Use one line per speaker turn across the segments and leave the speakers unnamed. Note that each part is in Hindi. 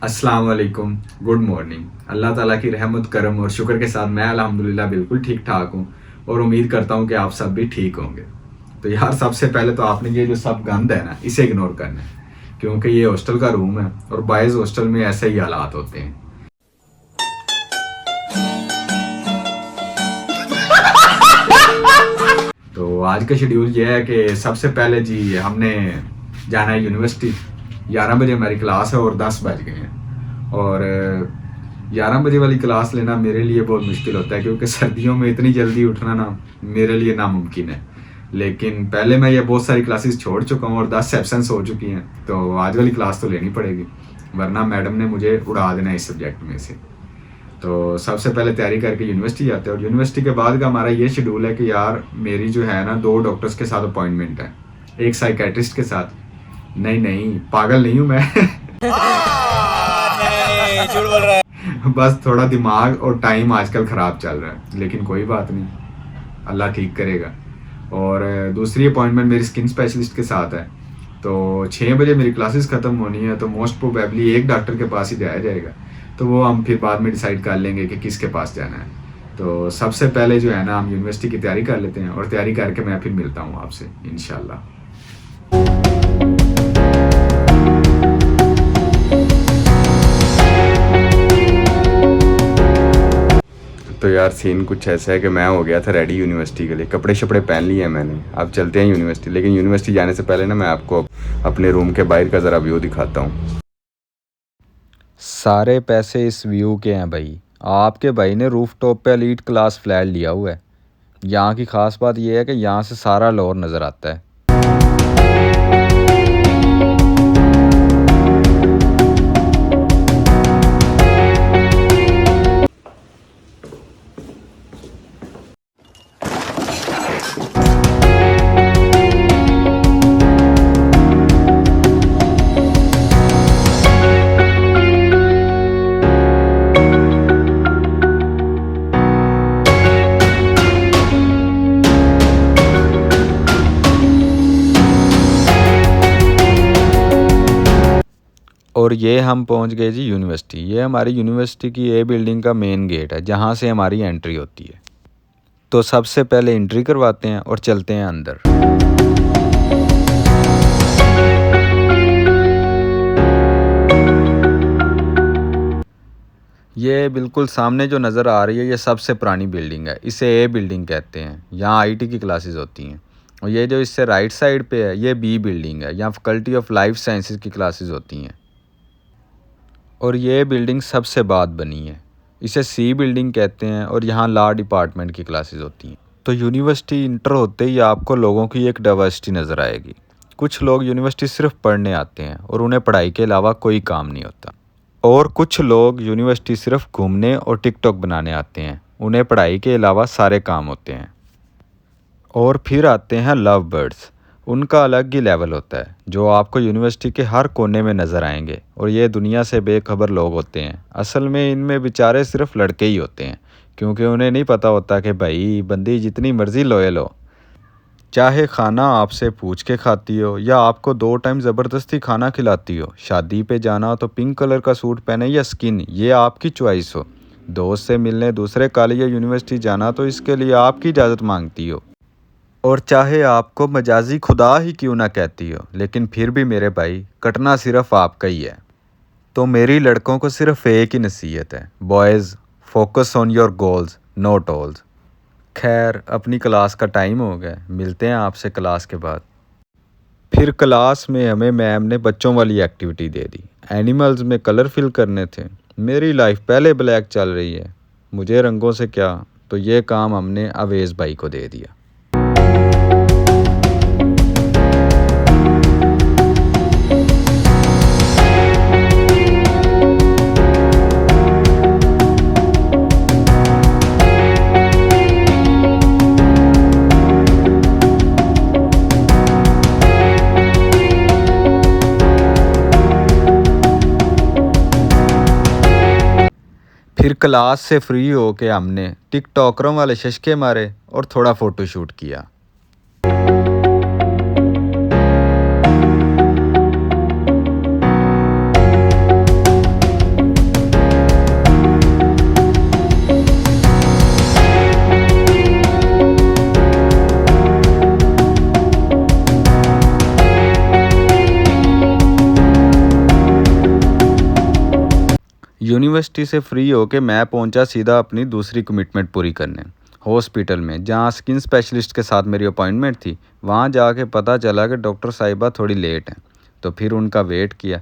अस्सलाम वालेकुम, गुड मॉर्निंग। अल्लाह ताला की रहमत करम और शुक्र के साथ मैं अल्हम्दुलिल्लाह बिल्कुल ठीक ठाक हूँ और उम्मीद करता हूँ कि आप सब भी ठीक होंगे। तो यार सबसे पहले तो आपने ये जो सब गंद है ना इसे इग्नोर करना है, क्योंकि ये हॉस्टल का रूम है और बॉयज़ हॉस्टल में ऐसे ही हालात होते हैं। तो आज का शेड्यूल ये है कि सबसे पहले जी हमने जाना है यूनिवर्सिटी। 11 बजे हमारी क्लास है और 10 बज गए हैं। और 11 बजे वाली क्लास लेना मेरे लिए बहुत मुश्किल होता है, क्योंकि सर्दियों में इतनी जल्दी उठना ना मेरे लिए नामुमकिन है। लेकिन पहले मैं ये बहुत सारी क्लासेस छोड़ चुका हूँ और 10 एब्सेंस हो चुकी हैं, तो आज वाली क्लास तो लेनी पड़ेगी, वरना मैडम ने मुझे उड़ा देना है इस सब्जेक्ट में से। तो सबसे पहले तैयारी करके यूनिवर्सिटी जाते हैं और यूनिवर्सिटी के बाद का हमारा ये शेड्यूल है कि यार मेरी जो है ना 2 डॉक्टर्स के साथ अपॉइंटमेंट है, एक साइकेट्रिस्ट के साथ। नहीं पागल नहीं हूँ मैं
नहीं, झूठ बोल रहा है।
बस थोड़ा दिमाग और टाइम आजकल ख़राब चल रहा है, लेकिन कोई बात नहीं, अल्लाह ठीक करेगा। और दूसरी अपॉइंटमेंट मेरी स्किन स्पेशलिस्ट के साथ है। तो 6 बजे मेरी क्लासेस ख़त्म होनी है, तो मोस्ट प्रोबेबली एक डॉक्टर के पास ही जाया जाएगा। तो वो हम फिर बाद में डिसाइड कर लेंगे कि किसके पास जाना है। तो सबसे पहले जो है ना हम यूनिवर्सिटी की तैयारी कर लेते हैं और तैयारी करके मैं फिर मिलता हूँ आपसे इंशाल्लाह। तो यार सीन कुछ ऐसा है कि मैं हो गया था रेडी यूनिवर्सिटी के लिए, कपड़े शपड़े पहन लिए हैं मैंने। अब चलते हैं यूनिवर्सिटी। लेकिन यूनिवर्सिटी जाने से पहले ना मैं आपको अपने रूम के बाहर का ज़रा व्यू दिखाता हूँ।
सारे पैसे इस व्यू के हैं भाई। आपके भाई ने रूफ टॉप पे एलीट क्लास फ्लैट लिया हुआ है। यहाँ की ख़ास बात यह है कि यहाँ से सारा लाहौर नज़र आता है। और ये हम पहुंच गए जी यूनिवर्सिटी। ये हमारी यूनिवर्सिटी की ए बिल्डिंग का मेन गेट है, जहां से हमारी एंट्री होती है। तो सबसे पहले एंट्री करवाते हैं और चलते हैं अंदर। ये बिल्कुल सामने जो नज़र आ रही है ये सबसे पुरानी बिल्डिंग है, इसे ए बिल्डिंग कहते हैं। यहाँ आईटी की क्लासेस होती हैं। और ये जो इससे राइट साइड पे है ये बी बिल्डिंग है, यहाँ फैकल्टी ऑफ लाइफ साइंसेज की क्लासेस होती हैं। और ये बिल्डिंग सबसे बाद बनी है, इसे सी बिल्डिंग कहते हैं और यहाँ लॉ डिपार्टमेंट की क्लासेस होती हैं। तो यूनिवर्सिटी इंटर होते ही आपको लोगों की एक डाइवर्सिटी नज़र आएगी। कुछ लोग यूनिवर्सिटी सिर्फ पढ़ने आते हैं और उन्हें पढ़ाई के अलावा कोई काम नहीं होता। और कुछ लोग यूनिवर्सिटी सिर्फ घूमने और टिकटॉक बनाने आते हैं, उन्हें पढ़ाई के अलावा सारे काम होते हैं। और फिर आते हैं लव बर्ड्स। उनका अलग ही लेवल होता है, जो आपको यूनिवर्सिटी के हर कोने में नज़र आएंगे। और ये दुनिया से बेखबर लोग होते हैं। असल में इनमें बेचारे सिर्फ लड़के ही होते हैं, क्योंकि उन्हें नहीं पता होता कि भाई बंदी जितनी मर्ज़ी लॉयल हो, चाहे खाना आपसे पूछ के खाती हो या आपको 2 टाइम ज़बरदस्ती खाना खिलाती हो, शादी पे जाना हो तो पिंक कलर का सूट पहने या स्किन, ये आपकी चॉइस हो, दोस्त से मिलने दूसरे कॉलेज या यूनिवर्सिटी जाना तो इसके लिए आपकी इजाज़त मांगती हो। और चाहे आपको मजाजी खुदा ही क्यों ना कहती हो, लेकिन फिर भी मेरे भाई कटना सिर्फ आपका ही है। तो मेरी लड़कों को सिर्फ एक ही नसीहत है, boys focus on your goals not ऑल्स। खैर अपनी क्लास का टाइम हो गया, मिलते हैं आपसे क्लास के बाद। फिर क्लास में हमें मैम ने बच्चों वाली एक्टिविटी दे दी। एनिमल्स में कलर फिल करने थे। मेरी लाइफ पहले ब्लैक चल रही है, मुझे रंगों से क्या, तो ये काम हमने अवेज़ भाई को दे दिया। फिर क्लास से फ्री होके हमने टिकटॉकरों वाले शशके मारे और थोड़ा फ़ोटो शूट किया। यूनिवर्सिटी से फ्री होके मैं पहुंचा सीधा अपनी दूसरी कमिटमेंट पूरी करने हॉस्पिटल में, जहां स्किन स्पेशलिस्ट के साथ मेरी अपॉइंटमेंट थी। वहां जाके पता चला कि डॉक्टर साहिबा थोड़ी लेट हैं, तो फिर उनका वेट किया।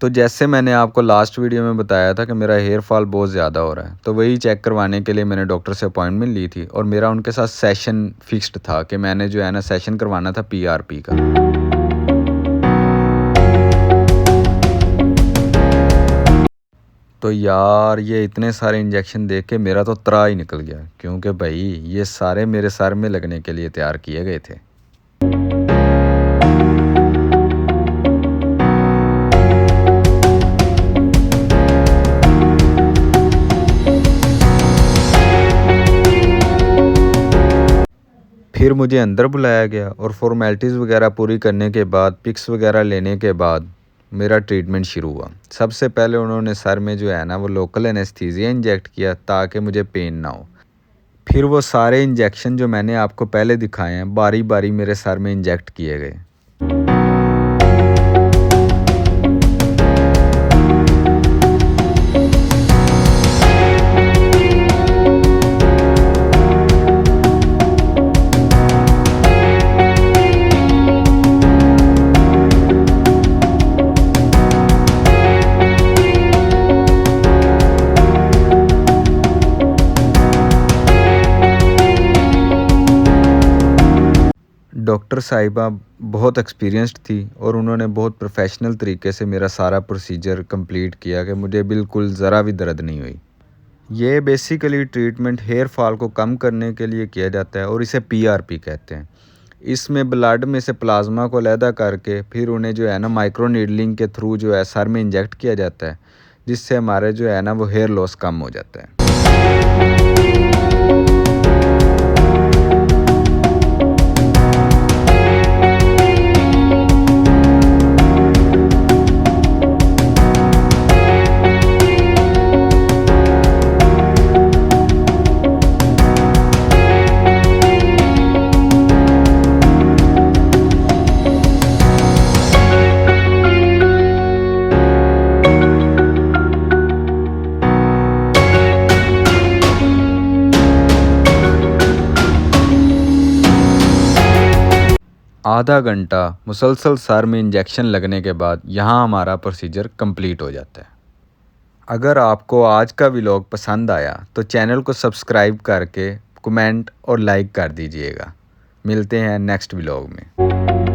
तो जैसे मैंने आपको लास्ट वीडियो में बताया था कि मेरा हेयर फॉल बहुत ज़्यादा हो रहा है, तो वही चेक करवाने के लिए मैंने डॉक्टर से अपॉइंटमेंट ली थी और मेरा उनके साथ सेशन फिक्स्ड था कि मैंने जो है ना सेशन करवाना था PRP का। तो यार ये इतने सारे इंजेक्शन देख के मेरा तो तना ही निकल गया, क्योंकि भाई ये सारे मेरे सर में लगने के लिए तैयार किए गए थे। फिर मुझे अंदर बुलाया गया और फॉर्मेलिटीज़ वगैरह पूरी करने के बाद, पिक्स वगैरह लेने के बाद मेरा ट्रीटमेंट शुरू हुआ। सबसे पहले उन्होंने सर में जो है ना वो लोकल एनेस्थीसिया इंजेक्ट किया ताकि मुझे पेन ना हो। फिर वो सारे इंजेक्शन जो मैंने आपको पहले दिखाए हैं बारी बारी मेरे सर में इंजेक्ट किए गए। डॉक्टर साहिबा बहुत एक्सपीरियंस्ड थी और उन्होंने बहुत प्रोफेशनल तरीके से मेरा सारा प्रोसीजर कंप्लीट किया कि मुझे बिल्कुल ज़रा भी दर्द नहीं हुई। ये बेसिकली ट्रीटमेंट हेयर फॉल को कम करने के लिए किया जाता है और इसे PRP कहते हैं। इसमें ब्लड में से प्लाज्मा को अलहदा करके फिर उन्हें जो है ना माइक्रो नीडलिंग के थ्रू जो है सर में इंजेक्ट किया जाता है, जिससे हमारे जो है ना वो हेयर लॉस कम हो जाता है। आधा घंटा मुसलसल सर में इंजेक्शन लगने के बाद यहाँ हमारा प्रोसीजर कंप्लीट हो जाता है। अगर आपको आज का व्लॉग पसंद आया तो चैनल को सब्सक्राइब करके कमेंट और लाइक कर दीजिएगा। मिलते हैं नेक्स्ट व्लॉग में।